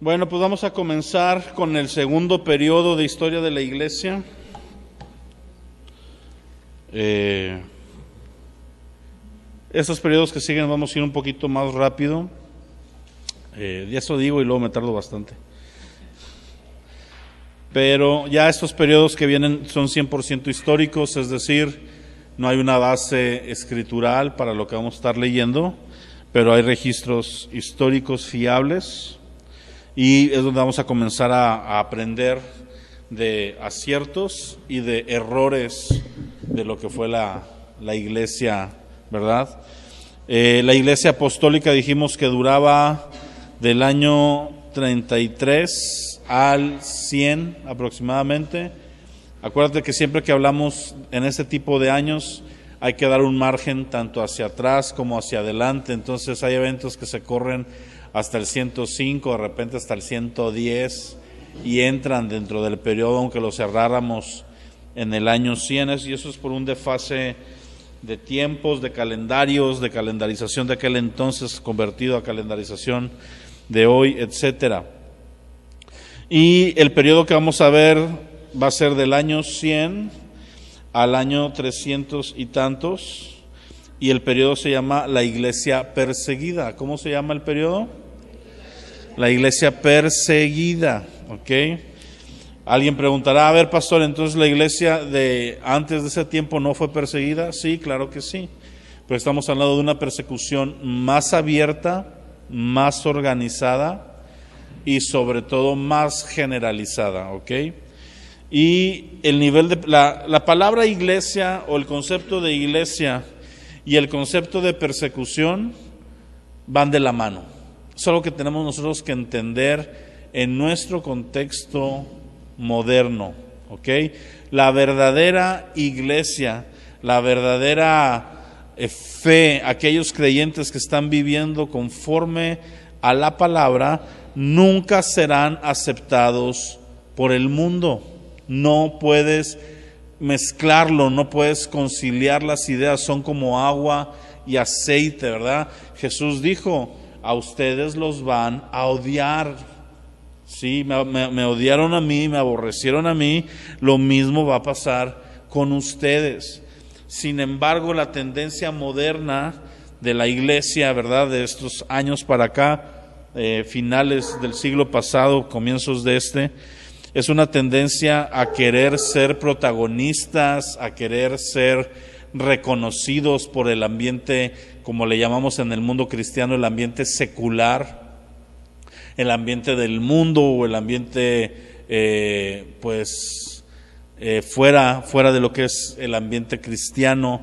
Bueno, pues vamos a comenzar con el segundo periodo de historia de la Iglesia. Estos periodos que siguen vamos a ir un poquito más rápido. Ya eso digo y luego me tardo bastante. Pero ya estos periodos que vienen son 100% históricos, es decir, no hay una base escritural para lo que vamos a estar leyendo, pero hay registros históricos fiables. Y es donde vamos a comenzar a aprender de aciertos y de errores de lo que fue la iglesia, ¿verdad? La iglesia apostólica dijimos que duraba del año 33 al 100 aproximadamente. Acuérdate que siempre que hablamos en este tipo de años hay que dar un margen tanto hacia atrás como hacia adelante. Entonces hay eventos que se corren hasta el 105, de repente hasta el 110 y entran dentro del periodo aunque lo cerráramos en el año 100, y eso es por un desfase de tiempos, de calendarios, de calendarización de aquel entonces convertido a calendarización de hoy, etcétera. Y el periodo que vamos a ver va a ser del año 100 al año 300 y tantos, y el periodo se llama la iglesia perseguida. ¿Cómo se llama el periodo? La iglesia perseguida, ¿ok? Alguien preguntará, a ver, pastor, ¿entonces la iglesia de antes de ese tiempo no fue perseguida? Sí, claro que sí, pero estamos hablando de una persecución más abierta, más organizada y sobre todo más generalizada, ¿ok? Y el nivel de la palabra iglesia o el concepto de iglesia y el concepto de persecución van de la mano. Es algo que tenemos nosotros que entender en nuestro contexto moderno, ¿ok? La verdadera iglesia, la verdadera fe, aquellos creyentes que están viviendo conforme a la palabra, nunca serán aceptados por el mundo. No puedes mezclarlo, no puedes conciliar las ideas, son como agua y aceite, ¿verdad? Jesús dijo, a ustedes los van a odiar. Sí, me odiaron a mí, me aborrecieron a mí, lo mismo va a pasar con ustedes. Sin embargo, la tendencia moderna de la iglesia, ¿verdad?, de estos años para acá, finales del siglo pasado, comienzos de este, es una tendencia a querer ser protagonistas, a querer ser reconocidos por el ambiente, como le llamamos en el mundo cristiano, el ambiente secular, el ambiente del mundo o el ambiente fuera de lo que es el ambiente cristiano.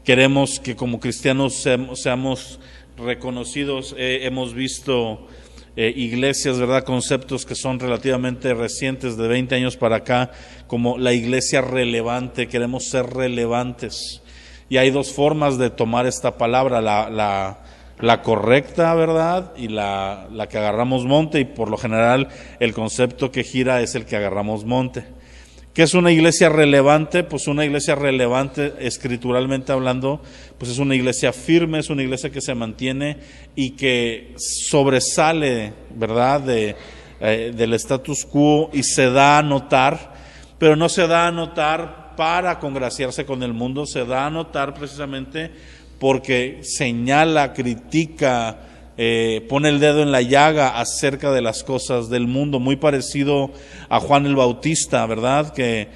Queremos que como cristianos seamos reconocidos. Hemos visto iglesias, ¿verdad?, conceptos que son relativamente recientes, de 20 años para acá, como la iglesia relevante. Queremos ser relevantes. Y hay dos formas de tomar esta palabra, la correcta, ¿verdad?, y la que agarramos monte, y por lo general el concepto que gira es el que agarramos monte. ¿Qué es una iglesia relevante? Pues una iglesia relevante, escrituralmente hablando, pues es una iglesia firme, es una iglesia que se mantiene y que sobresale, ¿verdad?, del status quo, y se da a notar, pero no se da a notar para congraciarse con el mundo, se da a notar precisamente porque señala, critica, pone el dedo en la llaga acerca de las cosas del mundo, muy parecido a Juan el Bautista, ¿verdad?, que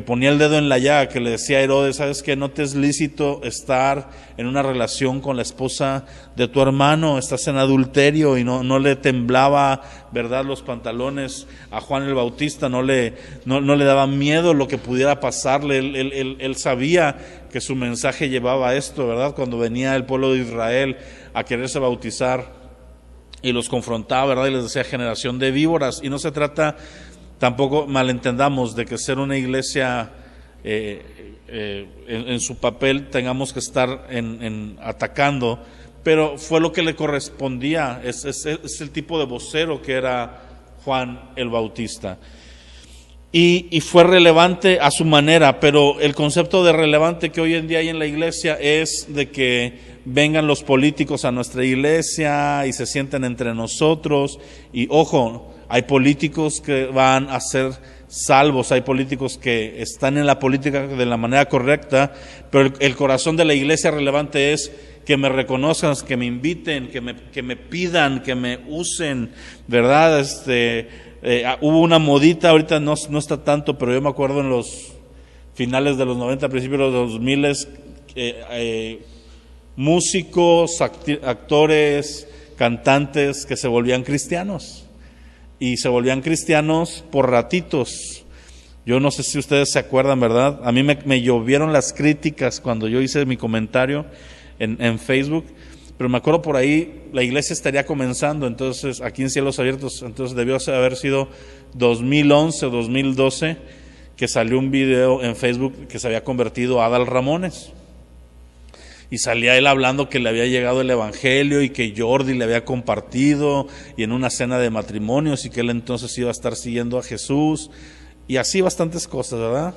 ponía el dedo en la llaga, que le decía a Herodes, ¿sabes qué? No te es lícito estar en una relación con la esposa de tu hermano, estás en adulterio, y no le temblaba, ¿verdad?, los pantalones a Juan el Bautista, no le daba miedo lo que pudiera pasarle, él sabía que su mensaje llevaba a esto, ¿verdad?, cuando venía el pueblo de Israel a quererse bautizar y los confrontaba, ¿verdad?, y les decía generación de víboras. Y no se trata, tampoco malentendamos, de que ser una iglesia en su papel tengamos que estar atacando, pero fue lo que le correspondía, es el tipo de vocero que era Juan el Bautista. Y fue relevante a su manera, pero el concepto de relevante que hoy en día hay en la iglesia es de que vengan los políticos a nuestra iglesia y se sienten entre nosotros. Y ojo, hay políticos que van a ser salvos, hay políticos que están en la política de la manera correcta, pero el corazón de la iglesia relevante es que me reconozcan, que me inviten, que me pidan, que me usen, ¿verdad? Hubo una modita, ahorita no está tanto, pero yo me acuerdo en los finales de los 90, principios de los 2000, músicos, actores, cantantes que se volvían cristianos. Y se volvían cristianos por ratitos. Yo no sé si ustedes se acuerdan, ¿verdad? A mí me llovieron las críticas cuando yo hice mi comentario en Facebook, pero me acuerdo por ahí, la iglesia estaría comenzando, entonces aquí en Cielos Abiertos, entonces debió haber sido 2011 o 2012, que salió un video en Facebook que se había convertido a Adal Ramones. Y salía él hablando que le había llegado el evangelio y que Jordi le había compartido, y en una cena de matrimonios, y que él entonces iba a estar siguiendo a Jesús, y así bastantes cosas, ¿verdad?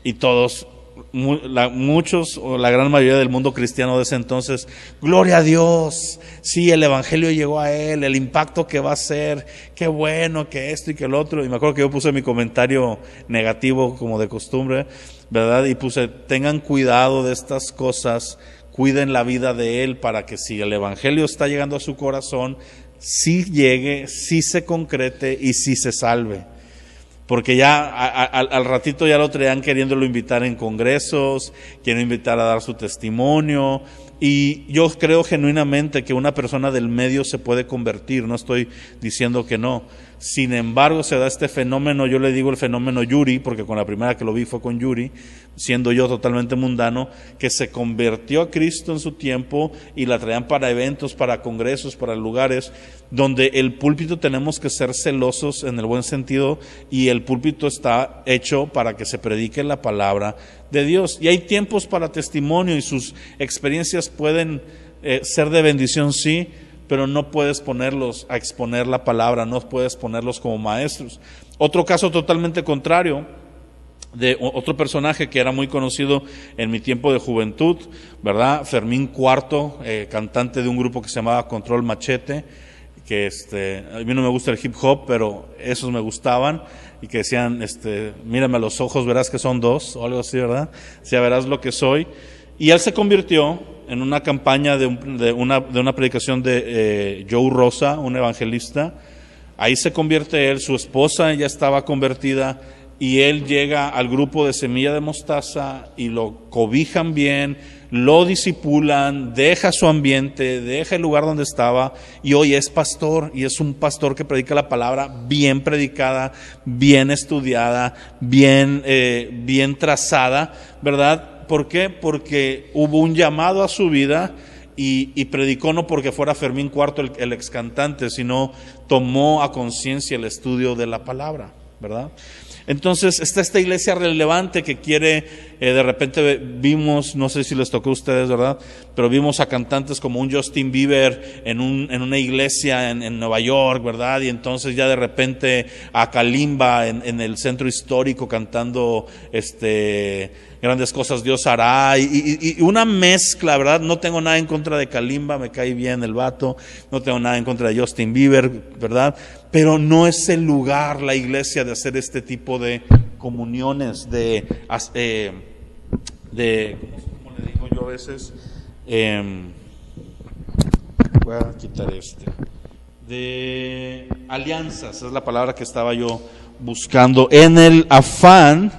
Y todos, muchos o la gran mayoría del mundo cristiano de ese entonces, gloria a Dios, sí, el evangelio llegó a él, el impacto que va a hacer, qué bueno, que esto y que el otro. Y me acuerdo que yo puse mi comentario negativo como de costumbre, ¿verdad? Y puse, tengan cuidado de estas cosas, cuiden la vida de él, para que si el evangelio está llegando a su corazón, sí llegue, sí se concrete y sí se salve. Porque ya al ratito ya lo traían queriéndolo invitar en congresos, quieren invitar a dar su testimonio, y yo creo genuinamente que una persona del medio se puede convertir, no estoy diciendo que no. Sin embargo, se da este fenómeno, yo le digo el fenómeno Yuri, porque con la primera que lo vi fue con Yuri, siendo yo totalmente mundano, que se convirtió a Cristo en su tiempo y la traían para eventos, para congresos, para lugares donde el púlpito tenemos que ser celosos en el buen sentido, y el púlpito está hecho para que se predique la palabra de Dios. Y hay tiempos para testimonio y sus experiencias pueden ser de bendición, sí, pero no puedes ponerlos a exponer la palabra, no puedes ponerlos como maestros. Otro caso totalmente contrario, de otro personaje que era muy conocido en mi tiempo de juventud, ¿verdad? Fermín Cuarto, cantante de un grupo que se llamaba Control Machete, que a mí no me gusta el hip hop, pero esos me gustaban, y que decían, mírame a los ojos, verás que son dos, o algo así, ¿verdad? O sea, verás lo que soy. Y él se convirtió en una campaña de una predicación de Joe Rosa, un evangelista. Ahí se convierte él, su esposa ya estaba convertida, y él llega al grupo de Semilla de Mostaza y lo cobijan bien, lo disipulan, deja su ambiente, deja el lugar donde estaba, y hoy es pastor, y es un pastor que predica la palabra bien predicada, bien estudiada, bien trazada, ¿verdad? ¿Por qué? Porque hubo un llamado a su vida, y predicó no porque fuera Fermín Cuarto el ex cantante, sino tomó a conciencia el estudio de la palabra, ¿verdad? Entonces está esta iglesia relevante que quiere, de repente vimos, no sé si les tocó a ustedes, ¿verdad? Pero vimos a cantantes como un Justin Bieber en una iglesia en Nueva York, ¿verdad? Y entonces ya de repente a Kalimba en el centro histórico cantando grandes cosas Dios hará, y una mezcla, ¿verdad? No tengo nada en contra de Kalimba, me cae bien el vato, no tengo nada en contra de Justin Bieber, ¿verdad? Pero no es el lugar, la iglesia, de hacer este tipo de comuniones, ¿cómo le digo yo a veces? Voy a quitar de alianzas, es la palabra que estaba yo buscando, en el afán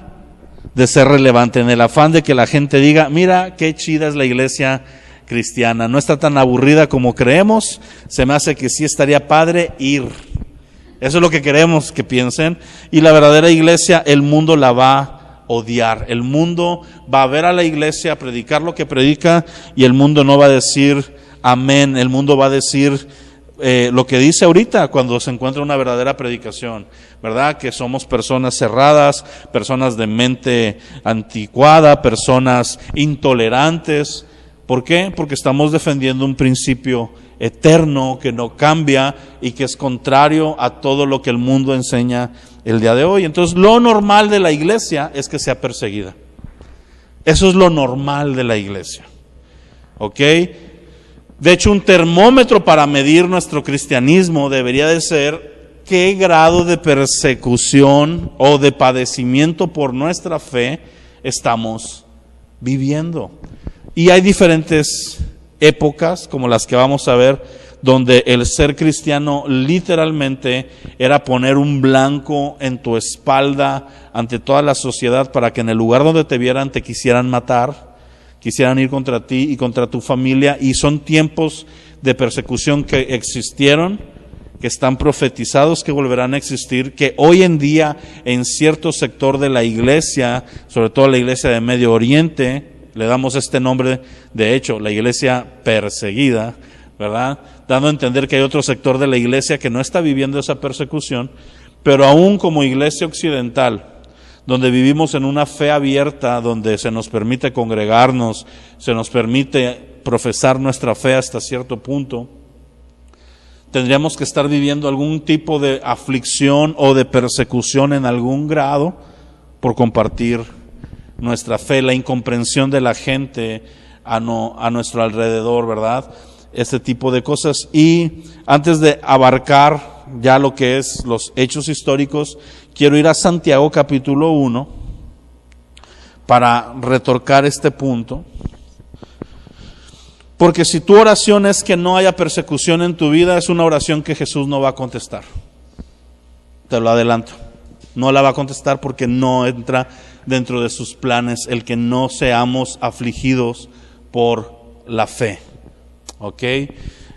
de ser relevante, en el afán de que la gente diga, mira qué chida es la iglesia cristiana, no está tan aburrida como creemos, se me hace que sí estaría padre ir. Eso es lo que queremos que piensen, y la verdadera iglesia, el mundo la va a odiar, el mundo va a ver a la iglesia, a predicar lo que predica, y el mundo no va a decir amén, el mundo va a decir lo que dice ahorita cuando se encuentra una verdadera predicación, ¿verdad? Que somos personas cerradas, personas de mente anticuada, personas intolerantes. ¿Por qué? Porque estamos defendiendo un principio eterno que no cambia y que es contrario a todo lo que el mundo enseña el día de hoy. Entonces, lo normal de la iglesia es que sea perseguida. Eso es lo normal de la iglesia. ¿Ok? De hecho, un termómetro para medir nuestro cristianismo debería de ser qué grado de persecución o de padecimiento por nuestra fe estamos viviendo. Y hay diferentes épocas, como las que vamos a ver, donde el ser cristiano literalmente era poner un blanco en tu espalda ante toda la sociedad para que en el lugar donde te vieran te quisieran matar, quisieran ir contra ti y contra tu familia. Y son tiempos de persecución que existieron, que están profetizados, que volverán a existir, que hoy en día en cierto sector de la iglesia, sobre todo la iglesia de Medio Oriente, le damos este nombre, de hecho, la iglesia perseguida, ¿verdad? Dando a entender que hay otro sector de la iglesia que no está viviendo esa persecución, pero aún como iglesia occidental, donde vivimos en una fe abierta, donde se nos permite congregarnos, se nos permite profesar nuestra fe hasta cierto punto, tendríamos que estar viviendo algún tipo de aflicción o de persecución en algún grado por compartir nuestra fe, la incomprensión de la gente a nuestro alrededor, ¿verdad? Este tipo de cosas. Y antes de abarcar ya lo que es los hechos históricos, quiero ir a Santiago capítulo 1 para retorcar este punto. Porque si tu oración es que no haya persecución en tu vida, es una oración que Jesús no va a contestar. Te lo adelanto. No la va a contestar porque no entra dentro de sus planes el que no seamos afligidos por la fe. ¿Ok?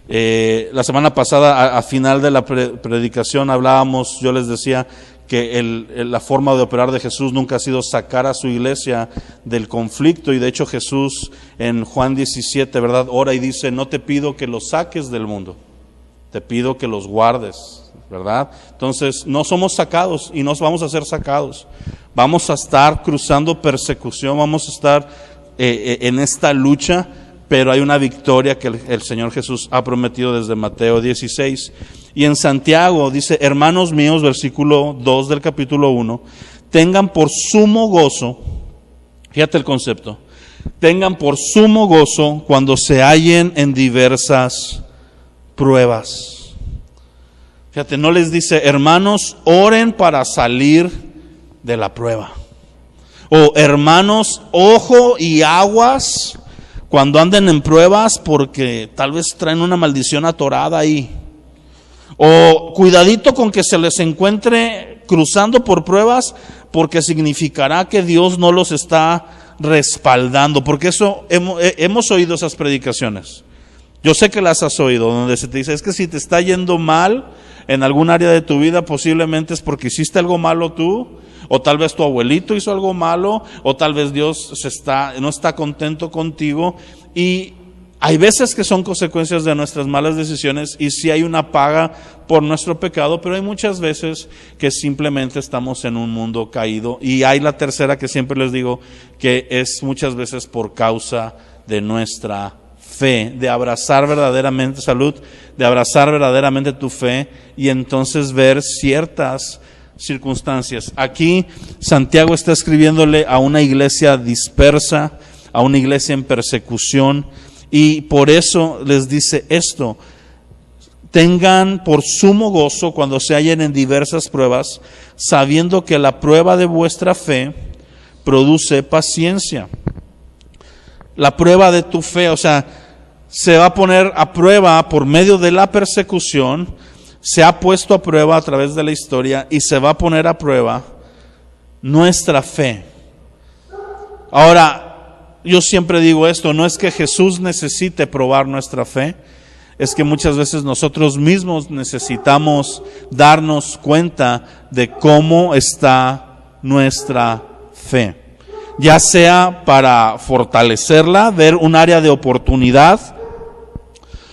La semana pasada, a final de la predicación, hablábamos, yo les decía que la forma de operar de Jesús nunca ha sido sacar a su iglesia del conflicto, y de hecho Jesús en Juan 17, ¿verdad?, ora y dice: no te pido que los saques del mundo, te pido que los guardes, ¿verdad? Entonces no somos sacados y no vamos a ser sacados, vamos a estar cruzando persecución, vamos a estar en esta lucha, pero hay una victoria que el Señor Jesús ha prometido desde Mateo 16. Y en Santiago dice: hermanos míos, versículo 2 del capítulo 1, tengan por sumo gozo, fíjate el concepto, tengan por sumo gozo cuando se hallen en diversas pruebas. Fíjate, no les dice: hermanos, oren para salir de la prueba. O hermanos, ojo y aguas cuando anden en pruebas, porque tal vez traen una maldición atorada ahí. O cuidadito con que se les encuentre cruzando por pruebas, porque significará que Dios no los está respaldando. Porque eso hemos oído esas predicaciones. Yo sé que las has oído, donde se te dice: es que si te está yendo mal en algún área de tu vida, posiblemente es porque hiciste algo malo tú, o tal vez tu abuelito hizo algo malo, o tal vez Dios no está contento contigo. Y hay veces que son consecuencias de nuestras malas decisiones, y sí hay una paga por nuestro pecado, pero hay muchas veces que simplemente estamos en un mundo caído. Y hay la tercera, que siempre les digo, que es muchas veces por causa de nuestra fe, de abrazar verdaderamente, salud, de abrazar verdaderamente tu fe, y entonces ver ciertas circunstancias. Aquí Santiago está escribiéndole a una iglesia dispersa, a una iglesia en persecución, y por eso les dice esto: tengan por sumo gozo cuando se hallen en diversas pruebas, sabiendo que la prueba de vuestra fe produce paciencia. La prueba de tu fe, o sea, se va a poner a prueba por medio de la persecución, se ha puesto a prueba a través de la historia, y se va a poner a prueba nuestra fe. Ahora, yo siempre digo esto: no es que Jesús necesite probar nuestra fe, es que muchas veces nosotros mismos necesitamos darnos cuenta de cómo está nuestra fe, ya sea para fortalecerla, ver un área de oportunidad,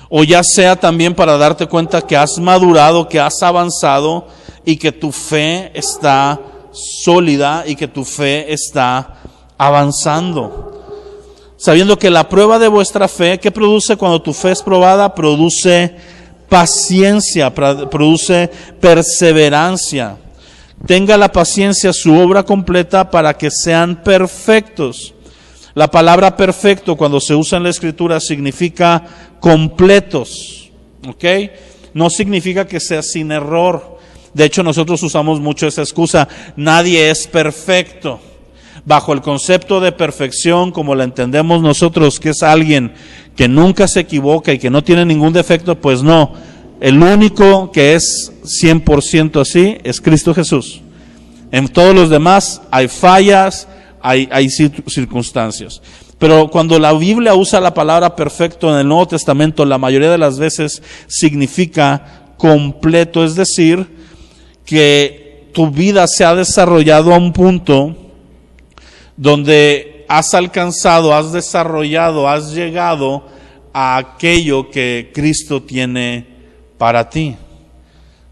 o ya sea también para darte cuenta que has madurado, que has avanzado, y que tu fe está sólida y que tu fe está avanzando. Sabiendo que la prueba de vuestra fe, ¿qué produce cuando tu fe es probada? Produce paciencia, produce perseverancia. Tenga la paciencia su obra completa para que sean perfectos. La palabra perfecto, cuando se usa en la Escritura, significa completos, ¿ok? No significa que sea sin error, De hecho, nosotros usamos mucho esa excusa: nadie es perfecto. Bajo el concepto de perfección, como la entendemos nosotros, que es alguien que nunca se equivoca y que no tiene ningún defecto, pues no. El único que es 100% así es Cristo Jesús. En todos los demás hay fallas, hay circunstancias. Pero cuando la Biblia usa la palabra perfecto en el Nuevo Testamento, la mayoría de las veces significa completo, es decir, que tu vida se ha desarrollado a un punto donde has alcanzado, has desarrollado, has llegado a aquello que Cristo tiene para ti.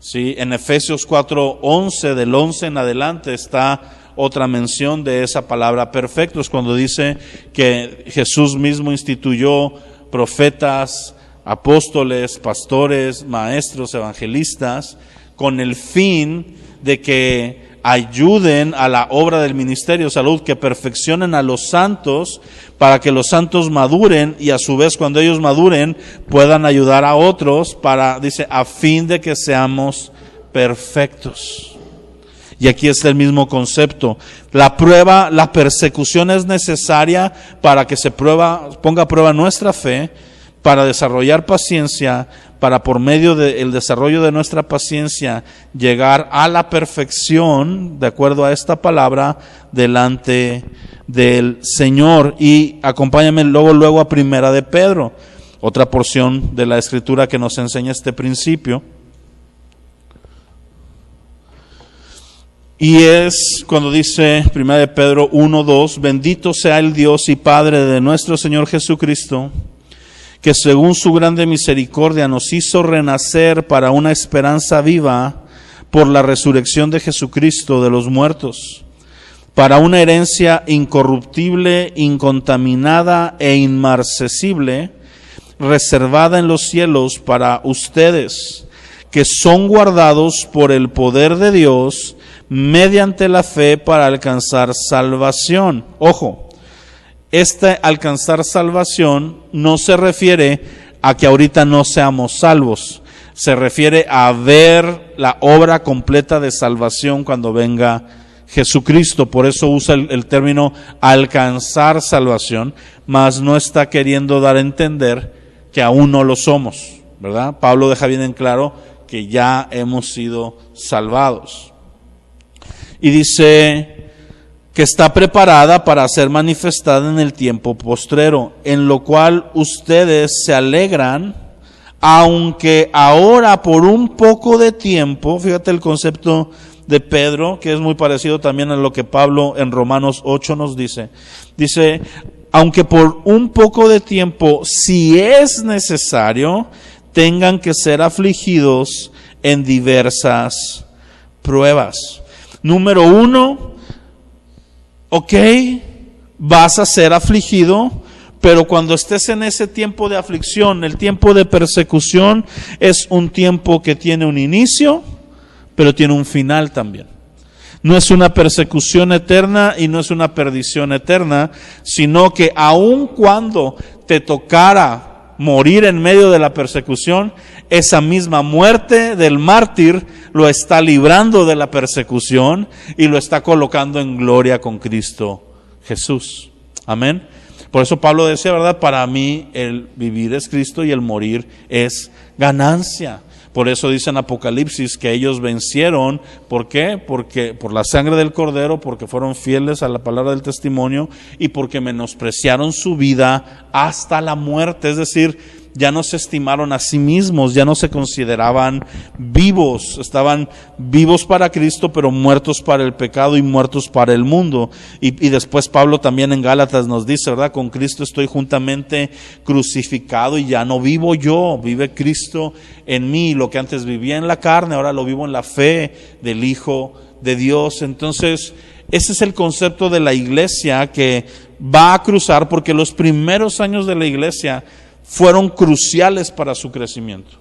¿Sí? En Efesios 4:11, del 11 en adelante, está otra mención de esa palabra perfecto. Es cuando dice que Jesús mismo instituyó profetas, apóstoles, pastores, maestros, evangelistas, con el fin de que ayuden a la obra del ministerio de salud, que perfeccionen a los santos, para que los santos maduren, y a su vez cuando ellos maduren puedan ayudar a otros, para, dice, a fin de que seamos perfectos. Y aquí es el mismo concepto. La prueba, la persecución es necesaria para que se ponga a prueba nuestra fe, para desarrollar paciencia, para por medio del desarrollo de nuestra paciencia llegar a la perfección, de acuerdo a esta palabra, delante del Señor. Y acompáñame luego a Primera de Pedro, otra porción de la Escritura que nos enseña este principio. Y es cuando dice Primera de Pedro 1:2, bendito sea el Dios y Padre de nuestro Señor Jesucristo, que según su grande misericordia nos hizo renacer para una esperanza viva por la resurrección de Jesucristo de los muertos, para una herencia incorruptible, incontaminada e inmarcesible, reservada en los cielos para ustedes, que son guardados por el poder de Dios mediante la fe para alcanzar salvación. Ojo, este alcanzar salvación no se refiere a que ahorita no seamos salvos, se refiere a ver la obra completa de salvación cuando venga Jesucristo. Por eso usa el término alcanzar salvación, mas no está queriendo dar a entender que aún no lo somos, ¿verdad? Pablo deja bien en claro que ya hemos sido salvados. Y dice que está preparada para ser manifestada en el tiempo postrero, en lo cual ustedes se alegran, aunque ahora por un poco de tiempo, fíjate el concepto de Pedro, que es muy parecido también a lo que Pablo en Romanos 8 nos dice. Dice, aunque por un poco de tiempo, si es necesario, tengan que ser afligidos en diversas pruebas. Número 1, ok, vas a ser afligido, pero cuando estés en ese tiempo de aflicción, el tiempo de persecución, es un tiempo que tiene un inicio, pero tiene un final también. No es una persecución eterna y no es una perdición eterna, sino que aun cuando te tocara morir en medio de la persecución, esa misma muerte del mártir lo está librando de la persecución y lo está colocando en gloria con Cristo Jesús. Amén. Por eso Pablo decía, ¿verdad? Para mí el vivir es Cristo y el morir es ganancia. Por eso dice en Apocalipsis que ellos vencieron. ¿Por qué? Porque por la sangre del Cordero, porque fueron fieles a la palabra del testimonio y porque menospreciaron su vida hasta la muerte. Es decir, ya no se estimaron a sí mismos, ya no se consideraban vivos. Estaban vivos para Cristo, pero muertos para el pecado y muertos para el mundo. Y después Pablo también en Gálatas nos dice, ¿verdad? Con Cristo estoy juntamente crucificado y ya no vivo yo, vive Cristo en mí. Lo que antes vivía en la carne, ahora lo vivo en la fe del Hijo de Dios. Entonces, ese es el concepto de la iglesia que va a cruzar, porque los primeros años de la iglesia fueron cruciales para su crecimiento.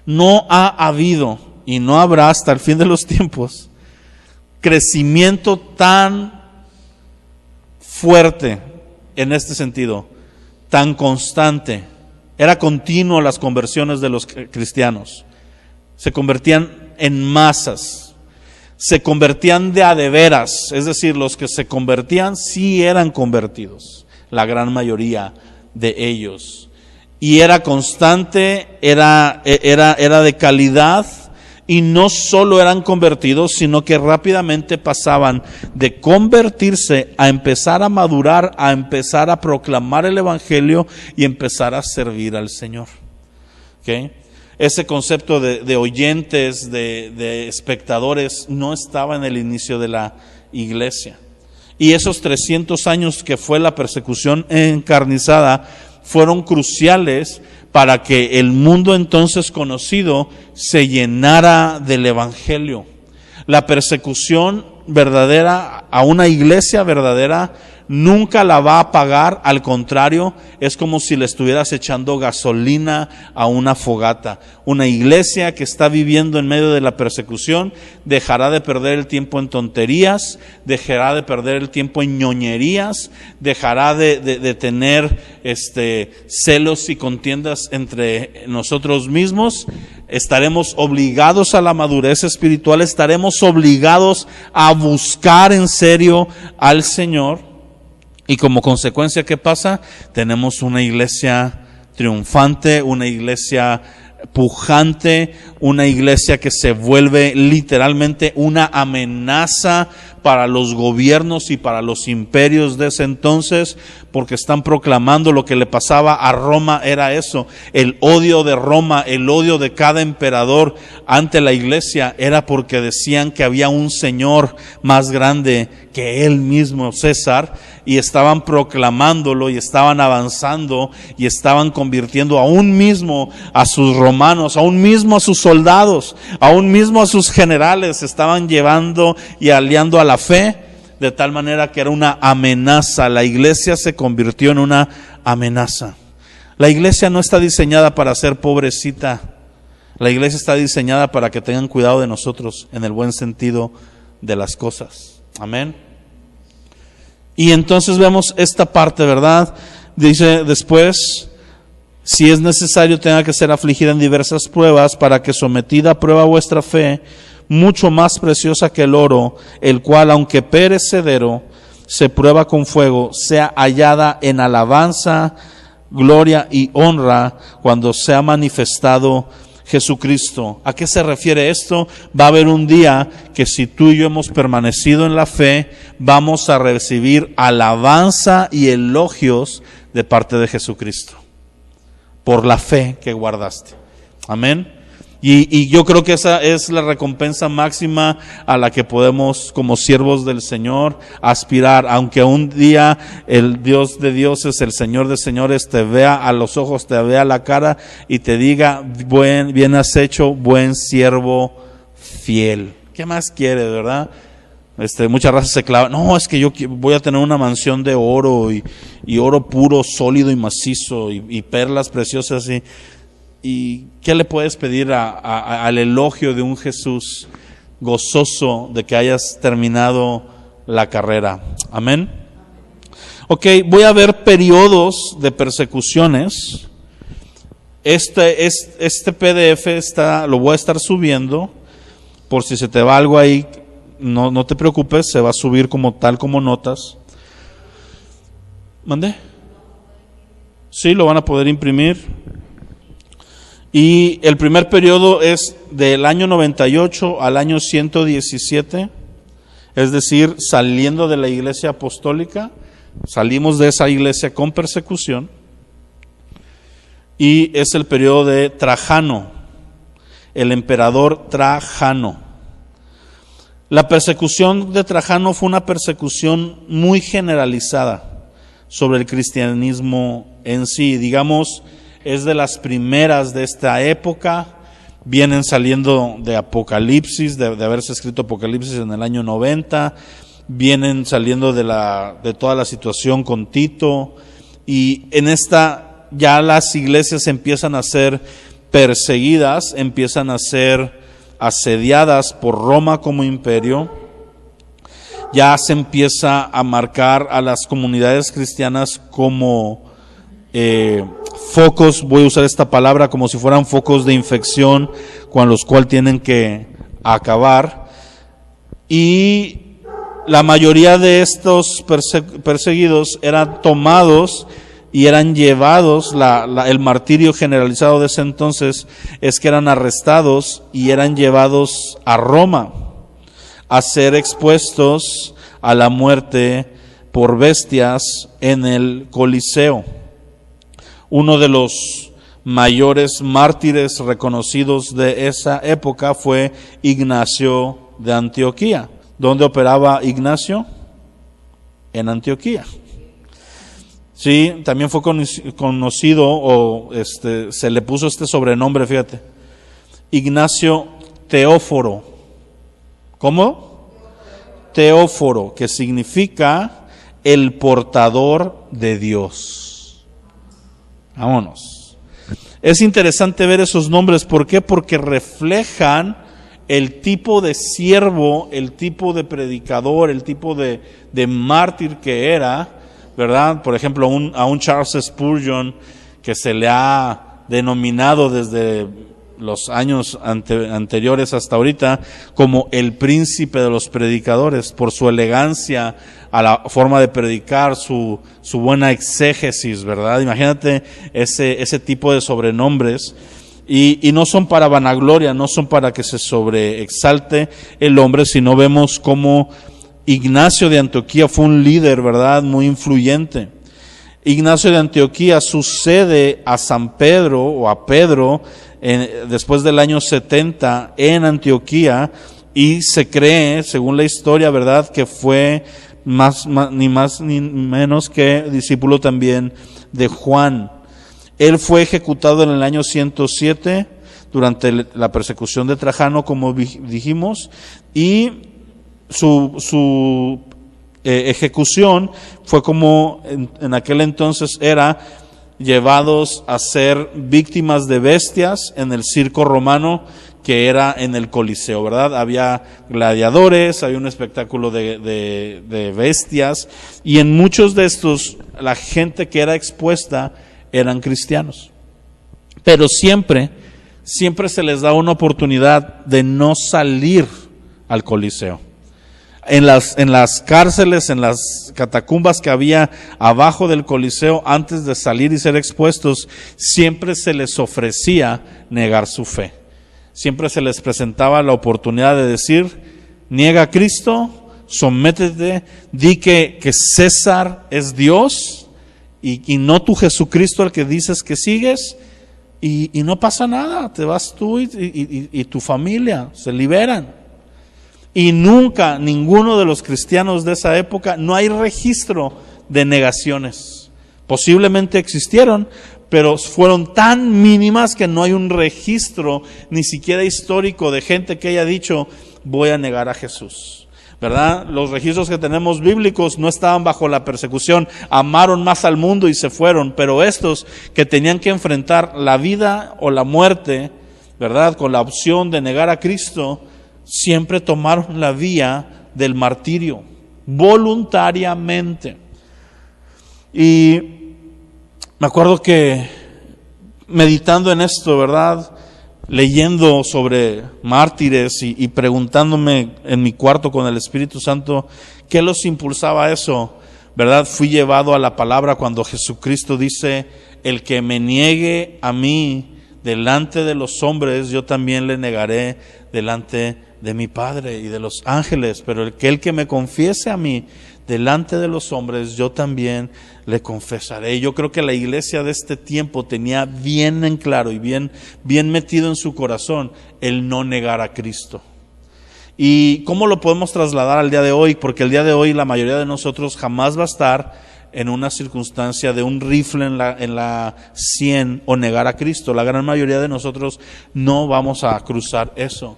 No ha habido y no habrá hasta el fin de los tiempos crecimiento tan fuerte en este sentido, tan constante. Era continuo las conversiones de los cristianos. Se convertían en masas. Se convertían de a de veras, es decir, los que se convertían sí eran convertidos, la gran mayoría de ellos. Y era constante, era de calidad, y no solo eran convertidos, sino que rápidamente pasaban de convertirse a empezar a madurar, a empezar a proclamar el Evangelio y empezar a servir al Señor. ¿Okay? Ese concepto de oyentes, de espectadores, no estaba en el inicio de la iglesia. Y esos 300 años que fue la persecución encarnizada fueron cruciales para que el mundo entonces conocido se llenara del Evangelio. La persecución verdadera a una iglesia verdadera nunca la va a pagar, al contrario, es como si le estuvieras echando gasolina a una fogata. Una iglesia que está viviendo en medio de la persecución dejará de perder el tiempo en tonterías, dejará de perder el tiempo en ñoñerías, dejará de tener celos y contiendas entre nosotros mismos. Estaremos obligados a la madurez espiritual, estaremos obligados a buscar en serio al Señor. Y como consecuencia, ¿qué pasa? Tenemos una iglesia triunfante, una iglesia pujante, una iglesia que se vuelve literalmente una amenaza para los gobiernos y para los imperios de ese entonces, porque están proclamando lo que le pasaba a Roma era eso, el odio de Roma, el odio de cada emperador ante la iglesia era porque decían que había un señor más grande que él mismo, César, y estaban proclamándolo y estaban avanzando y estaban convirtiendo aún mismo a sus romanos, aún mismo a sus soldados, aún mismo a sus generales, estaban llevando y aliando a la fe, de tal manera que era una amenaza. La iglesia se convirtió en una amenaza. La iglesia no está diseñada para ser pobrecita. La iglesia está diseñada para que tengan cuidado de nosotros en el buen sentido de las cosas. Amén. Y entonces vemos esta parte, ¿verdad? Dice después, si es necesario tenga que ser afligida en diversas pruebas, para que sometida a prueba vuestra fe, mucho más preciosa que el oro, el cual aunque perecedero se prueba con fuego, sea hallada en alabanza, gloria y honra cuando sea manifestado Jesucristo. ¿A qué se refiere esto? Va a haber un día que si tú y yo hemos permanecido en la fe, vamos a recibir alabanza y elogios de parte de Jesucristo por la fe que guardaste. Amén. Y yo creo que esa es la recompensa máxima a la que podemos, como siervos del Señor, aspirar. Aunque un día el Dios de dioses, el Señor de señores, te vea a los ojos, te vea a la cara y te diga, bien has hecho, buen siervo fiel. ¿Qué más quieres, verdad? Muchas razas se clavan. No, es que yo voy a tener una mansión de oro y oro puro, sólido y macizo y perlas preciosas ¿Y qué le puedes pedir al elogio de un Jesús gozoso de que hayas terminado la carrera? Amén. Ok, voy a ver periodos de persecuciones. Este PDF lo voy a estar subiendo. Por si se te va algo ahí, no te preocupes, se va a subir como notas. ¿Mande? Sí, lo van a poder imprimir. Y el primer periodo es del año 98 al año 117, es decir, saliendo de la iglesia apostólica, salimos de esa iglesia con persecución, y es el periodo de Trajano, el emperador Trajano. La persecución de Trajano fue una persecución muy generalizada sobre el cristianismo en sí, digamos, es de las primeras de esta época. Vienen saliendo de Apocalipsis, de haberse escrito Apocalipsis en el año 90, vienen saliendo de toda la situación con Tito, y en esta ya las iglesias empiezan a ser perseguidas, empiezan a ser asediadas por Roma como imperio. Ya se empieza a marcar a las comunidades cristianas como focos, voy a usar esta palabra, como si fueran focos de infección con los cuales tienen que acabar. Y la mayoría de estos perseguidos eran tomados y eran llevados, el martirio generalizado de ese entonces es que eran arrestados y eran llevados a Roma a ser expuestos a la muerte por bestias en el Coliseo. Uno de los mayores mártires reconocidos de esa época fue Ignacio de Antioquía. ¿Dónde operaba Ignacio? En Antioquía. Sí, también fue conocido, se le puso este sobrenombre, fíjate, Ignacio Teóforo. ¿Cómo? Teóforo, que significa el portador de Dios. Vámonos. Es interesante ver esos nombres, ¿por qué? Porque reflejan el tipo de siervo, el tipo de predicador, el tipo de mártir que era, ¿verdad? Por ejemplo, a un Charles Spurgeon, que se le ha denominado desde los años anteriores hasta ahorita como el príncipe de los predicadores, por su elegancia a la forma de predicar, su buena exégesis, ¿verdad? Imagínate ese tipo de sobrenombres. Y no son para vanagloria, no son para que se sobreexalte el hombre, sino vemos cómo Ignacio de Antioquía fue un líder, ¿verdad?, muy influyente. Ignacio de Antioquía sucede a San Pedro o a Pedro después del año 70 en Antioquía, y se cree, según la historia, ¿verdad?, que fue ni más ni menos que discípulo también de Juan. Él fue ejecutado en el año 107 durante la persecución de Trajano, como dijimos, y su ejecución fue como en aquel entonces era llevados a ser víctimas de bestias en el circo romano que era en el Coliseo, ¿verdad? Había gladiadores, había un espectáculo de bestias, y en muchos de estos la gente que era expuesta eran cristianos, pero siempre se les da una oportunidad de no salir al Coliseo. En las cárceles, en las catacumbas que había abajo del Coliseo, antes de salir y ser expuestos, siempre se les ofrecía negar su fe. Siempre se les presentaba la oportunidad de decir: niega a Cristo, sométete, di que César es Dios, y no tu Jesucristo al que dices que sigues, y no pasa nada, te vas tú y tu familia, se liberan. Y nunca, ninguno de los cristianos de esa época, no hay registro de negaciones. Posiblemente existieron, pero fueron tan mínimas que no hay un registro, ni siquiera histórico, de gente que haya dicho: voy a negar a Jesús. ¿Verdad? Los registros que tenemos bíblicos no estaban bajo la persecución, amaron más al mundo y se fueron, pero estos que tenían que enfrentar la vida o la muerte, ¿verdad?, con la opción de negar a Cristo, siempre tomaron la vía del martirio, voluntariamente. Y me acuerdo que meditando en esto, ¿verdad?, leyendo sobre mártires y preguntándome en mi cuarto con el Espíritu Santo qué los impulsaba a eso, ¿verdad? Fui llevado a la palabra cuando Jesucristo dice: el que me niegue a mí delante de los hombres, yo también le negaré delante de mi Padre y de los ángeles, pero el que me confiese a mí delante de los hombres, yo también le confesaré. Yo creo que la iglesia de este tiempo tenía bien en claro y bien metido en su corazón el no negar a Cristo. ¿Y cómo lo podemos trasladar al día de hoy? Porque el día de hoy la mayoría de nosotros jamás va a estar en una circunstancia de un rifle en la sien o negar a Cristo. La gran mayoría de nosotros no vamos a cruzar eso.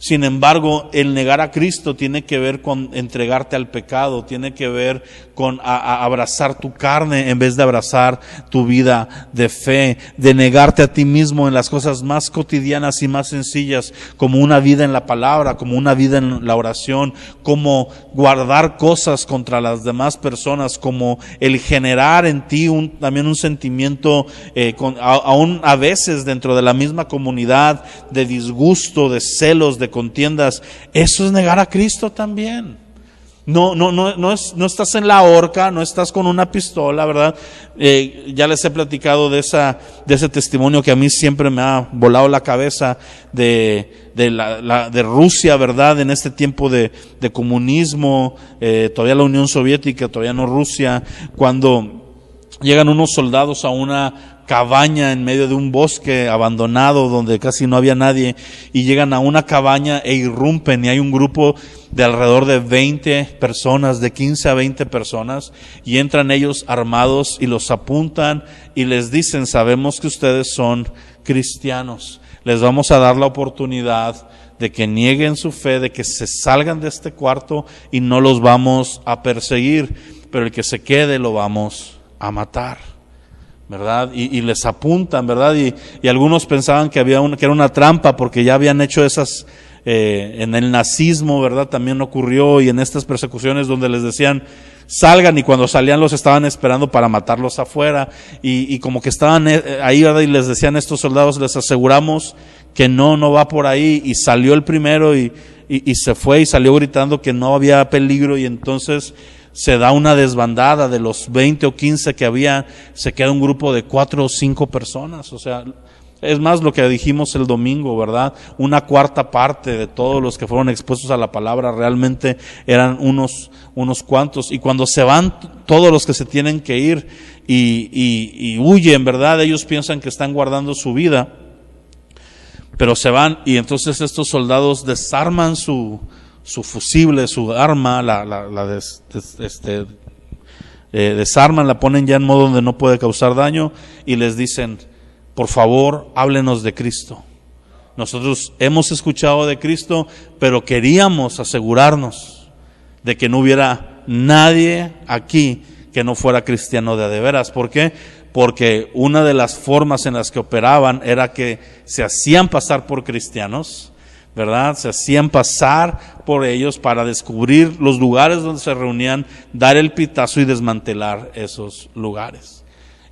Sin embargo, el negar a Cristo tiene que ver con entregarte al pecado, tiene que ver con abrazar tu carne en vez de abrazar tu vida de fe, de negarte a ti mismo en las cosas más cotidianas y más sencillas, como una vida en la palabra, como una vida en la oración, como guardar cosas contra las demás personas, como el generar en ti también un sentimiento, aún a veces dentro de la misma comunidad, de disgusto, de celos, de de contiendas, eso es negar a Cristo también. No estás en la horca, no estás con una pistola, ¿verdad? Ya les he platicado de ese testimonio que a mí siempre me ha volado la cabeza de Rusia, ¿verdad? En este tiempo de comunismo, todavía la Unión Soviética, todavía no Rusia, cuando llegan unos soldados a una cabaña en medio de un bosque abandonado donde casi no había nadie, y llegan a una cabaña e irrumpen, y hay un grupo de alrededor de 20 personas, de 15 a 20 personas, y entran ellos armados y los apuntan y les dicen: sabemos que ustedes son cristianos, les vamos a dar la oportunidad de que nieguen su fe, de que se salgan de este cuarto y no los vamos a perseguir, pero el que se quede lo vamos a matar, ¿verdad? Y les apuntan, ¿verdad? Y algunos pensaban que que era una trampa, porque ya habían hecho esas, en el nazismo, ¿verdad? También ocurrió, y en estas persecuciones donde les decían: salgan, y cuando salían los estaban esperando para matarlos afuera, y como que estaban ahí, ¿verdad? Y les decían estos soldados: les aseguramos que no va por ahí. Y salió el primero y se fue, y salió gritando que no había peligro, y entonces se da una desbandada. De los 20 o 15 que había, se queda un grupo de 4 o 5 personas. O sea, es más lo que dijimos el domingo, ¿verdad? Una cuarta parte de todos los que fueron expuestos a la palabra realmente eran unos cuantos. Y cuando se van todos los que se tienen que ir y huyen, ¿verdad? Ellos piensan que están guardando su vida, pero se van, y entonces estos soldados desarman su fusible, su arma, desarman, la ponen ya en modo donde no puede causar daño, y les dicen: por favor, háblenos de Cristo. Nosotros hemos escuchado de Cristo, pero queríamos asegurarnos de que no hubiera nadie aquí que no fuera cristiano de veras. ¿Por qué? Porque una de las formas en las que operaban era que se hacían pasar por cristianos, ¿verdad? Se hacían pasar por ellos para descubrir los lugares donde se reunían, dar el pitazo y desmantelar esos lugares.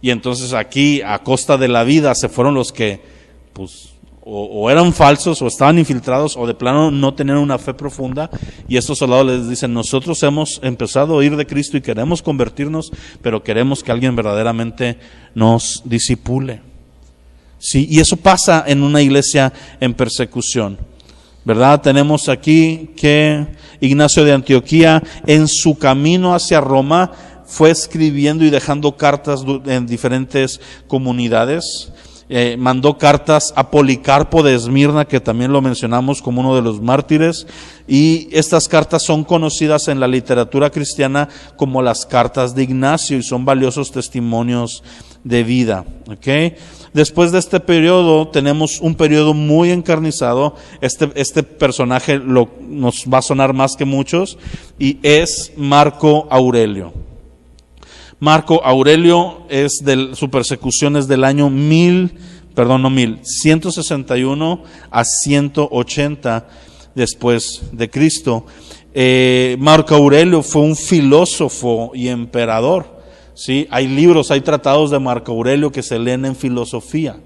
Y entonces aquí, a costa de la vida, se fueron los que pues o eran falsos, o estaban infiltrados, o de plano no tenían una fe profunda. Y estos soldados les dicen: nosotros hemos empezado a oír de Cristo y queremos convertirnos, pero queremos que alguien verdaderamente nos discipule. Sí, y eso pasa en una iglesia en persecución, ¿verdad? Tenemos aquí que Ignacio de Antioquía, en su camino hacia Roma, fue escribiendo y dejando cartas en diferentes comunidades. Mandó cartas a Policarpo de Esmirna, que también lo mencionamos como uno de los mártires, y estas cartas son conocidas en la literatura cristiana como las cartas de Ignacio, y son valiosos testimonios de vida. ¿Okay? Después de este periodo tenemos un periodo muy encarnizado. Este personaje nos va a sonar más que muchos, y es Marco Aurelio. Marco Aurelio su persecución es del año 161 a 180 después de Cristo. Marco Aurelio fue un filósofo y emperador. ¿Sí? Hay libros, hay tratados de Marco Aurelio que se leen en filosofía.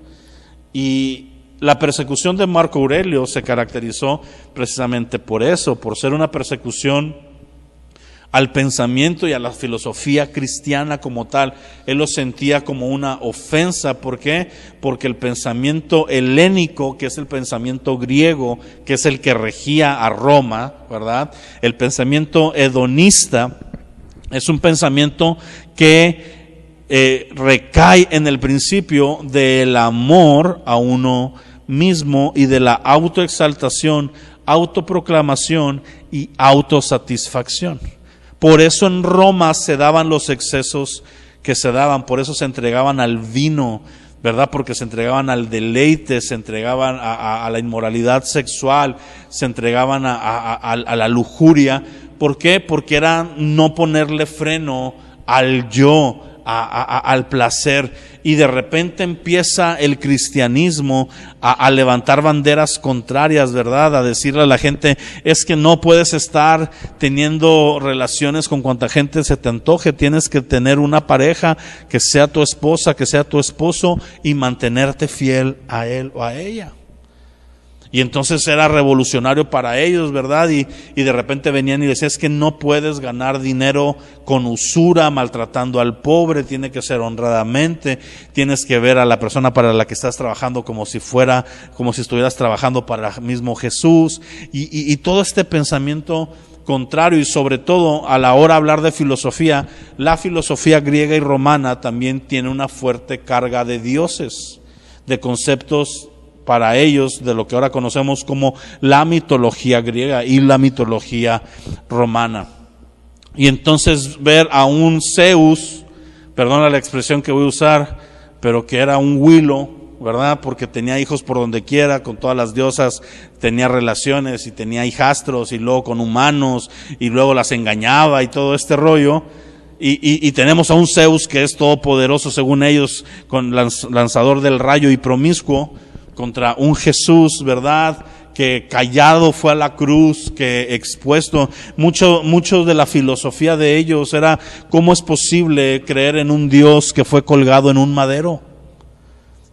Y la persecución de Marco Aurelio se caracterizó precisamente por eso, por ser una persecución al pensamiento y a la filosofía cristiana como tal. Él lo sentía como una ofensa. ¿Por qué? Porque el pensamiento helénico, que es el pensamiento griego, que es el que regía a Roma, ¿verdad? El pensamiento hedonista es un pensamiento que recae en el principio del amor a uno mismo y de la autoexaltación, autoproclamación y autosatisfacción. Por eso en Roma se daban los excesos que se daban, por eso se entregaban al vino, ¿verdad? Porque se entregaban al deleite, se entregaban a la inmoralidad sexual, se entregaban a la lujuria. ¿Por qué? Porque era no ponerle freno al yo, al placer. Y de repente empieza el cristianismo a levantar banderas contrarias, ¿verdad? A decirle a la gente: es que no puedes estar teniendo relaciones con cuanta gente se te antoje, tienes que tener una pareja que sea tu esposa, que sea tu esposo, y mantenerte fiel a él o a ella. Y entonces era revolucionario para ellos, ¿verdad? Y de repente venían y decían, es que no puedes ganar dinero con usura, maltratando al pobre, tiene que ser honradamente, tienes que ver a la persona para la que estás trabajando como si estuvieras trabajando para el mismo Jesús. Y todo este pensamiento contrario, y sobre todo a la hora de hablar de filosofía, la filosofía griega y romana también tiene una fuerte carga de dioses, de conceptos para ellos de lo que ahora conocemos como la mitología griega y la mitología romana. Y entonces ver a un Zeus, perdona la expresión que voy a usar, pero que era un huilo, ¿verdad? Porque tenía hijos por donde quiera, con todas las diosas, tenía relaciones y tenía hijastros, y luego con humanos, y luego las engañaba y todo este rollo. Y tenemos a un Zeus que es todopoderoso según ellos, con lanzador del rayo y promiscuo, contra un Jesús, ¿verdad?, que callado fue a la cruz, que expuesto. Mucho de la filosofía de ellos era cómo es posible creer en un Dios que fue colgado en un madero.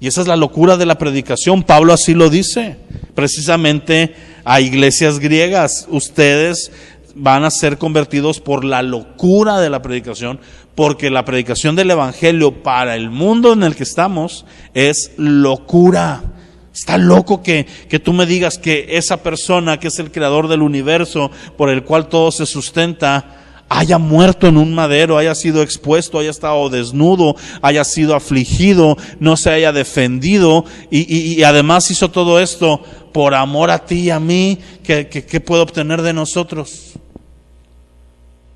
Y esa es la locura de la predicación. Pablo así lo dice, precisamente a iglesias griegas: ustedes van a ser convertidos por la locura de la predicación, porque la predicación del evangelio para el mundo en el que estamos es locura. Está loco que tú me digas que esa persona que es el creador del universo, por el cual todo se sustenta, haya muerto en un madero, haya sido expuesto, haya estado desnudo, haya sido afligido, no se haya defendido, y además hizo todo esto por amor a ti y a mí. ¿Qué puede obtener de nosotros?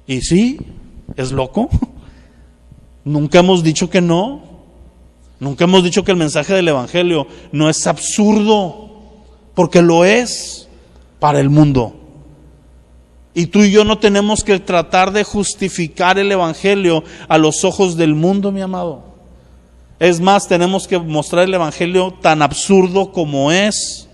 Y sí, es loco. Nunca hemos dicho que no. Nunca hemos dicho que el mensaje del evangelio no es absurdo, porque lo es para el mundo. Y tú y yo no tenemos que tratar de justificar el evangelio a los ojos del mundo, mi amado. Es más, tenemos que mostrar el evangelio tan absurdo como es.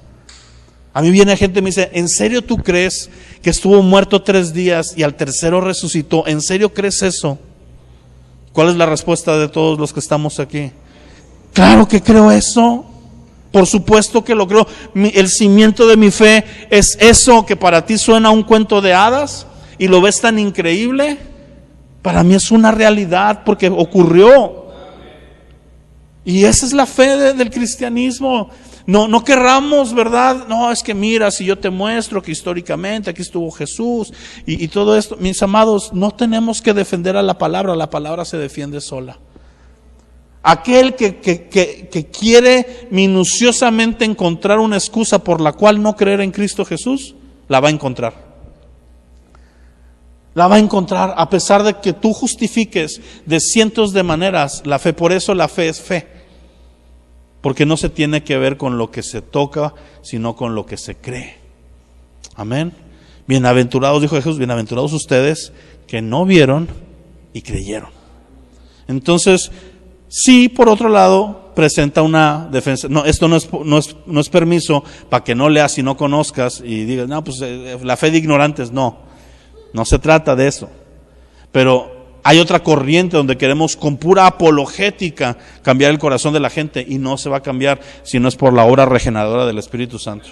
A mí viene gente y me dice, ¿en serio tú crees que estuvo muerto 3 días y al tercero resucitó? ¿En serio crees eso? ¿Cuál es la respuesta de todos los que estamos aquí? Claro que creo eso. Por supuesto que lo creo. El cimiento de mi fe es eso que para ti suena un cuento de hadas y lo ves tan increíble. Para mí es una realidad porque ocurrió. Y esa es la fe del cristianismo. No querramos, ¿verdad? No, es que mira, si yo te muestro que históricamente aquí estuvo Jesús y todo esto. Mis amados, no tenemos que defender a la palabra se defiende sola. Aquel que quiere minuciosamente encontrar una excusa por la cual no creer en Cristo Jesús, la va a encontrar. La va a encontrar, a pesar de que tú justifiques de cientos de maneras la fe. Por eso la fe es fe, porque no se tiene que ver con lo que se toca, sino con lo que se cree. Amén. Bienaventurados, dijo Jesús, bienaventurados ustedes que no vieron y creyeron. Entonces, sí, por otro lado, presenta una defensa. No, esto no es permiso para que no leas y no conozcas y digas, no, pues la fe de ignorantes. No se trata de eso. Pero hay otra corriente donde queremos con pura apologética cambiar el corazón de la gente, y no se va a cambiar si no es por la obra regeneradora del Espíritu Santo.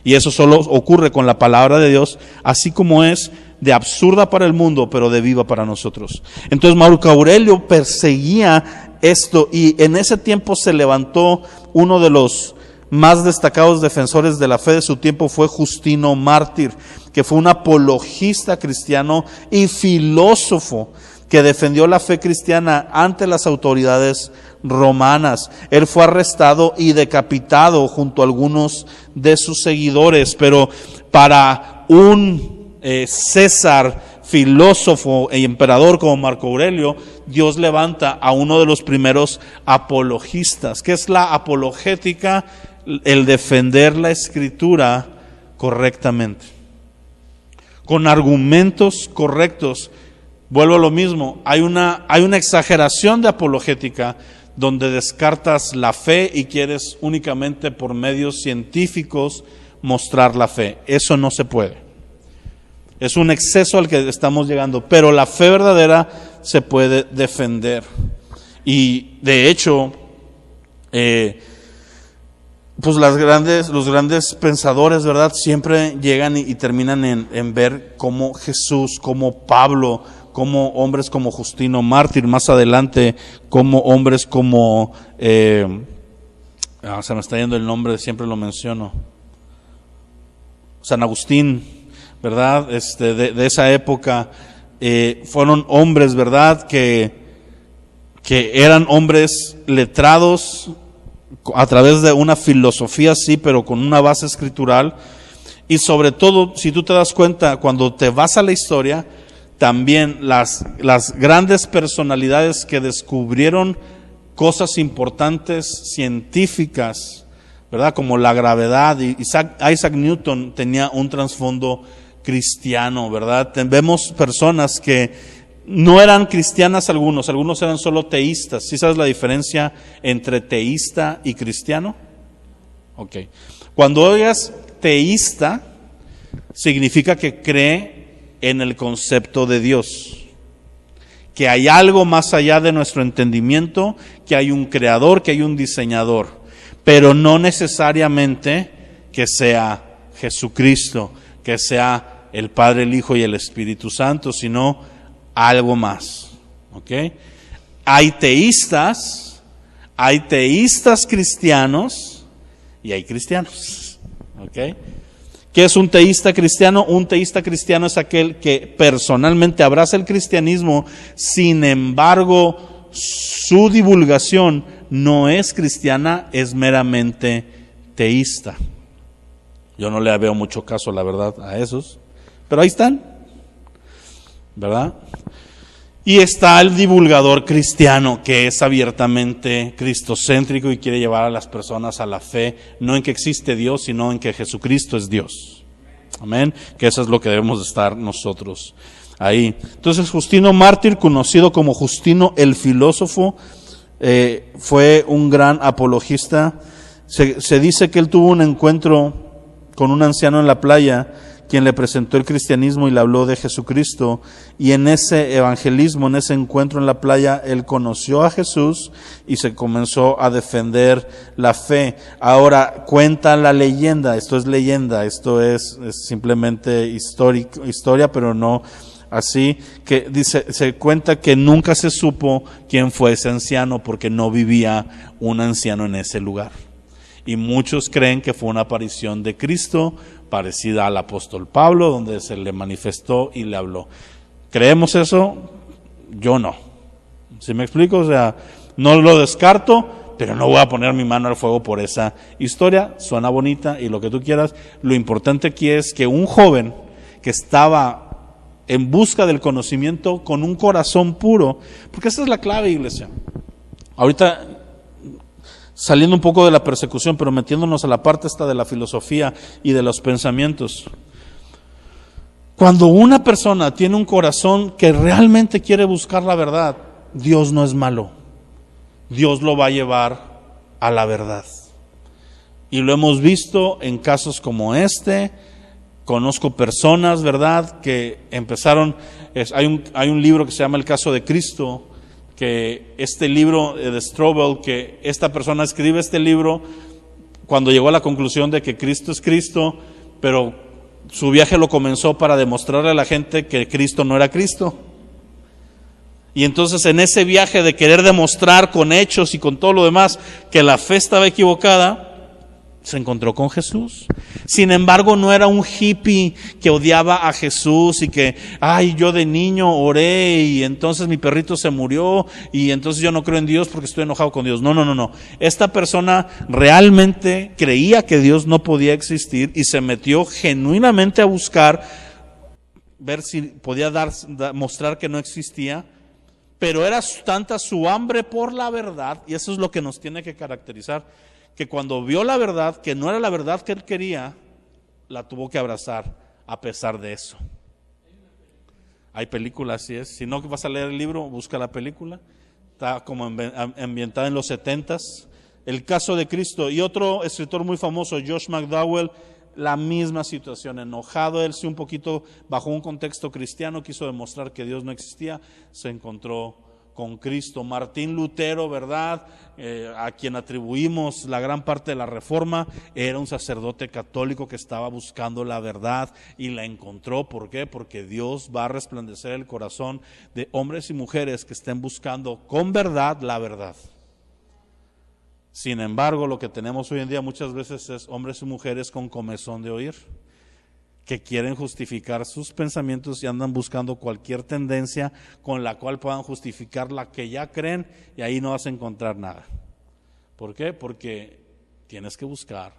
Y eso solo ocurre con la palabra de Dios, así como es de absurda para el mundo, pero de viva para nosotros. Entonces Marco Aurelio perseguía esto, y en ese tiempo se levantó uno de los más destacados defensores de la fe de su tiempo, fue Justino Mártir, que fue un apologista cristiano y filósofo que defendió la fe cristiana ante las autoridades romanas. Él fue arrestado y decapitado junto a algunos de sus seguidores, pero para un César, filósofo e emperador como Marco Aurelio, Dios levanta a uno de los primeros apologistas. ¿Qué es la apologética? El defender la Escritura correctamente, con argumentos correctos. Vuelvo a lo mismo, hay una exageración de apologética donde descartas la fe y quieres únicamente por medios científicos mostrar la fe. Eso no se puede. Es un exceso al que estamos llegando, pero la fe verdadera se puede defender. Y de hecho, pues los grandes pensadores, ¿verdad? Siempre llegan y terminan en ver cómo Jesús, como Pablo, como hombres como Justino Mártir, más adelante, como hombres como, se me está yendo el nombre, siempre lo menciono, San Agustín, ¿verdad? De esa época, fueron hombres, ¿verdad? Que eran hombres letrados a través de una filosofía, sí, pero con una base escritural. Y sobre todo, si tú te das cuenta, cuando te vas a la historia, también las grandes personalidades que descubrieron cosas importantes científicas, ¿verdad? Como la gravedad, y Isaac Newton tenía un trasfondo cristiano, ¿verdad? Vemos personas que no eran cristianas, algunos eran solo teístas. ¿Sí sabes la diferencia entre teísta y cristiano? Ok. Cuando oigas teísta, significa que cree en el concepto de Dios, que hay algo más allá de nuestro entendimiento, que hay un creador, que hay un diseñador, pero no necesariamente que sea Jesucristo, que sea el Padre, el Hijo y el Espíritu Santo, sino algo más. ¿Ok? Hay teístas cristianos y hay cristianos. ¿Ok? ¿Qué es un teísta cristiano? Un teísta cristiano es aquel que personalmente abraza el cristianismo, sin embargo, su divulgación no es cristiana, es meramente teísta. Yo no le veo mucho caso, la verdad, a esos, pero ahí están, ¿verdad? Y está el divulgador cristiano, que es abiertamente cristocéntrico y quiere llevar a las personas a la fe, no en que existe Dios, sino en que Jesucristo es Dios. Amén. Que eso es lo que debemos estar nosotros ahí. Entonces, Justino Mártir, conocido como Justino el filósofo, fue un gran apologista. Se dice que él tuvo un encuentro con un anciano en la playa, quien le presentó el cristianismo y le habló de Jesucristo, y en ese evangelismo, en ese encuentro en la playa, él conoció a Jesús y se comenzó a defender la fe. Ahora, cuenta la leyenda, esto es leyenda, esto es simplemente historia, pero no así, que dice, se cuenta que nunca se supo quién fue ese anciano, porque no vivía un anciano en ese lugar. Y muchos creen que fue una aparición de Cristo, parecida al apóstol Pablo, donde se le manifestó y le habló. ¿Creemos eso? Yo no. ¿Sí me explico? O sea, no lo descarto, pero no voy a poner mi mano al fuego por esa historia. Suena bonita y lo que tú quieras. Lo importante aquí es que un joven que estaba en busca del conocimiento con un corazón puro, porque esa es la clave, iglesia. Ahorita, saliendo un poco de la persecución, pero metiéndonos a la parte esta de la filosofía y de los pensamientos. Cuando una persona tiene un corazón que realmente quiere buscar la verdad, Dios no es malo. Dios lo va a llevar a la verdad. Y lo hemos visto en casos como este. Conozco personas, ¿verdad?, que empezaron, hay un libro que se llama El caso de Cristo, que este libro de Strobel, que esta persona escribe este libro cuando llegó a la conclusión de que Cristo es Cristo, pero su viaje lo comenzó para demostrarle a la gente que Cristo no era Cristo. Y entonces, en ese viaje de querer demostrar con hechos y con todo lo demás que la fe estaba equivocada, se encontró con Jesús. Sin embargo, no era un hippie que odiaba a Jesús y que, yo de niño oré y entonces mi perrito se murió y entonces yo no creo en Dios porque estoy enojado con Dios. No. Esta persona realmente creía que Dios no podía existir y se metió genuinamente a buscar, ver si podía mostrar que no existía, pero era tanta su hambre por la verdad, y eso es lo que nos tiene que caracterizar, que cuando vio la verdad, que no era la verdad que él quería, la tuvo que abrazar a pesar de eso. Hay películas, así es. Si no vas a leer el libro, busca la película. Está como ambientada en los 70s. El caso de Cristo. Y otro escritor muy famoso, Josh McDowell, la misma situación. Enojado, él sí un poquito bajo un contexto cristiano, quiso demostrar que Dios no existía, se encontró con Cristo. Martín Lutero, ¿verdad? A quien atribuimos la gran parte de la Reforma, era un sacerdote católico que estaba buscando la verdad y la encontró. ¿Por qué? Porque Dios va a resplandecer el corazón de hombres y mujeres que estén buscando con verdad la verdad. Sin embargo, lo que tenemos hoy en día muchas veces es hombres y mujeres con comezón de oír, que quieren justificar sus pensamientos y andan buscando cualquier tendencia con la cual puedan justificar la que ya creen, y ahí no vas a encontrar nada. ¿Por qué? Porque tienes que buscar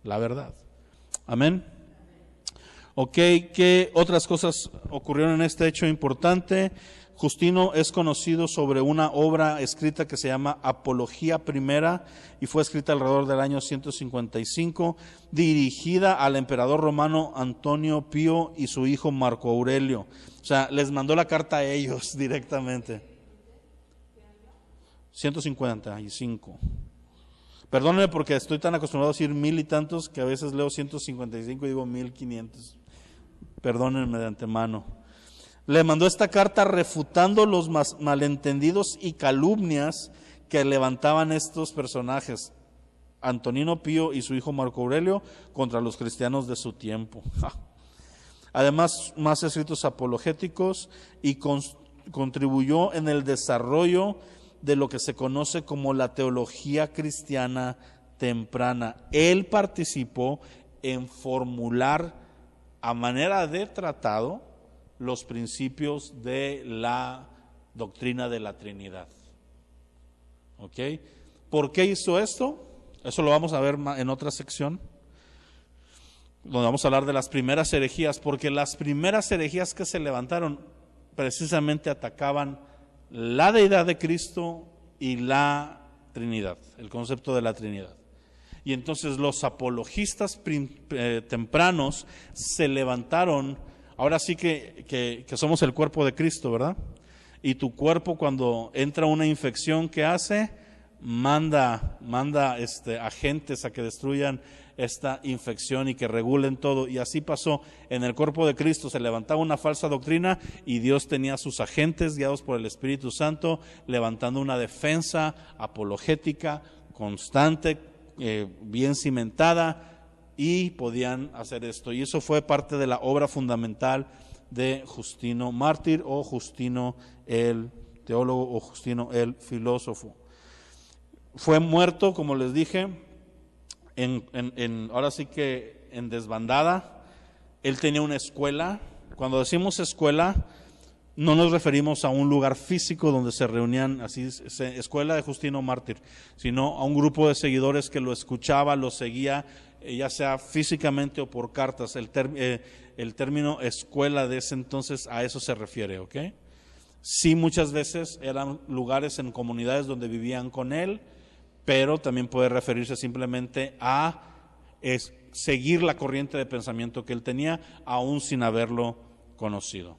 la verdad. Amén. Ok, ¿qué otras cosas ocurrieron en este hecho importante? Justino es conocido sobre una obra escrita que se llama Apología Primera y fue escrita alrededor del año 155, dirigida al emperador romano Antonio Pío y su hijo Marco Aurelio. O sea, les mandó la carta a ellos directamente. 155. Perdónenme porque estoy tan acostumbrado a decir 1000 y tantos que a veces leo 155 y digo 1500. Perdónenme de antemano. Le mandó esta carta refutando los malentendidos y calumnias que levantaban estos personajes, Antonino Pío y su hijo Marco Aurelio, contra los cristianos de su tiempo. Además, más escritos apologéticos, y contribuyó en el desarrollo de lo que se conoce como la teología cristiana temprana. Él participó en formular a manera de tratado los principios de la doctrina de la Trinidad. ¿Ok? ¿Por qué hizo esto? Eso lo vamos a ver en otra sección, donde vamos a hablar de las primeras herejías, porque las primeras herejías que se levantaron precisamente atacaban la deidad de Cristo y la Trinidad, el concepto de la Trinidad. Y entonces los apologistas tempranos se levantaron. Ahora sí que somos el cuerpo de Cristo, ¿verdad? Y tu cuerpo, cuando entra una infección, ¿qué hace? Manda agentes a que destruyan esta infección y que regulen todo. Y así pasó en el cuerpo de Cristo. Se levantaba una falsa doctrina y Dios tenía a sus agentes guiados por el Espíritu Santo levantando una defensa apologética constante, bien cimentada, y podían hacer esto. Y eso fue parte de la obra fundamental de Justino Mártir, o Justino el teólogo, o Justino el filósofo. Fue muerto, como les dije, ahora sí que en desbandada. Él tenía una escuela. Cuando decimos escuela, no nos referimos a un lugar físico donde se reunían, así, escuela de Justino Mártir, sino a un grupo de seguidores que lo escuchaba, lo seguía, ya sea físicamente o por cartas. El término escuela de ese entonces a eso se refiere, ¿ok? Sí, muchas veces eran lugares en comunidades donde vivían con él, pero también puede referirse simplemente a seguir la corriente de pensamiento que él tenía, aún sin haberlo conocido.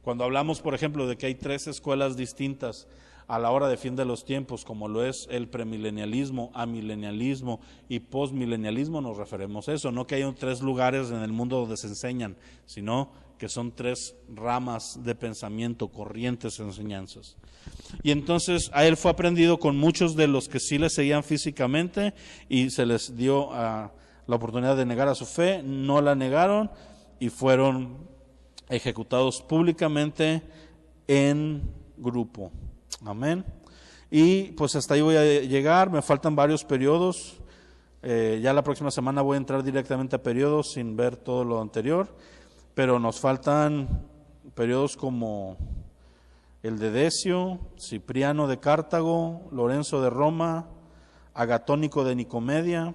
Cuando hablamos, por ejemplo, de que hay 3 escuelas distintas a la hora de fin de los tiempos, como lo es el premilenialismo, amilenialismo y postmilenialismo, nos referimos a eso. No que hay 3 lugares en el mundo donde se enseñan, sino que son 3 ramas de pensamiento, corrientes de enseñanzas. Y entonces a él fue aprendido con muchos de los que sí le seguían físicamente, y se les dio la oportunidad de negar a su fe, no la negaron y fueron ejecutados públicamente en grupo. Amén. Y pues hasta ahí voy a llegar. Me faltan varios periodos. Ya la próxima semana voy a entrar directamente a periodos sin ver todo lo anterior, pero nos faltan periodos como el de Decio, Cipriano de Cartago, Lorenzo de Roma, Agatónico de Nicomedia,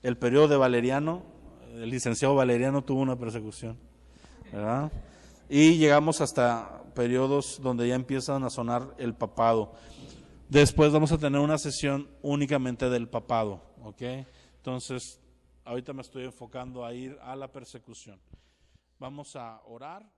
el periodo de Valeriano. El licenciado Valeriano tuvo una persecución, ¿verdad? Y llegamos hasta periodos donde ya empiezan a sonar el papado. Después vamos a tener una sesión únicamente del papado, ¿ok? Entonces, ahorita me estoy enfocando a ir a la persecución. Vamos a orar.